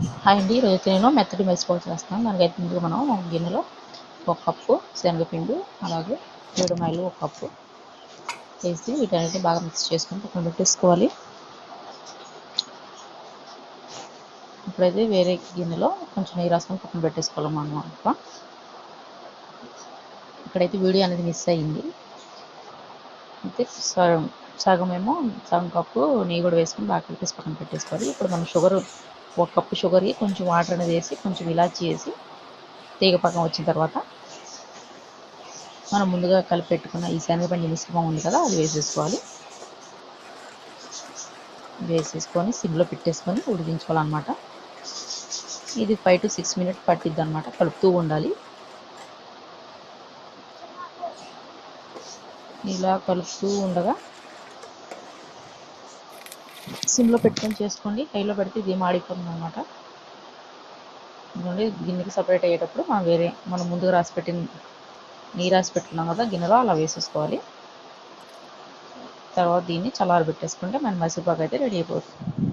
Hi అండి. ఈరోజైతే నేను మెత్తటి మైసూర్ చేస్తాను. దానికైతే ముందుగా మనం గిన్నెలో 1 కప్పు శనగపిండి, అలాగే ఏడుమాయలు 1 కప్పు వేసి వీటన్నిటిని బాగా మిక్స్ చేసుకొని పక్కన పెట్టేసుకోవాలి. ఇప్పుడైతే వేరే గిన్నెలో కొంచెం నెయ్యి రాసుకొని పక్కన పెట్టేసుకోవాలన్నమాట. ఇక్కడైతే వీడియో అనేది మిస్ అయ్యింది. అయితే సగం కప్పు నెయ్యి కూడా వేసుకొని బాగా కలిపేసి పక్కన పెట్టేసుకోవాలి. ఇప్పుడు మనం 1 కప్పు షుగర్కి కొంచెం వాటర్ అనేది వేసి కొంచెం ఇలాచి వేసి తీగ పక్కన వచ్చిన తర్వాత మనం ముందుగా కలిపి పెట్టుకున్న ఈ శనగపిండి మిశ్రమం ఉంది కదా, అది వేసేసుకోవాలి. వేసేసుకొని సిమ్లో పెట్టేసుకొని ఉడికించుకోవాలన్నమాట. ఇది 5 to 6 మినిట్స్ పట్టిద్ది అనమాట. కలుపుతూ ఉండాలి. ఇలా కలుపుతూ ఉండగా సిమ్లో పెట్టుకొని చేసుకోండి. హైలో పెడితే ఇది మాడిపోతుంది అనమాట. ఎందుకంటే గిన్నెకి సపరేట్ అయ్యేటప్పుడు మనం ముందుగా నెయ్యి రాసి పెట్టుకున్నాం కదా గిన్నెలో, అలా వేసేసుకోవాలి. తర్వాత దీన్ని చల్లారబెట్టేసుకుంటే మన మైసూర్ పాక్ అయితే రెడీ అయిపోతుంది.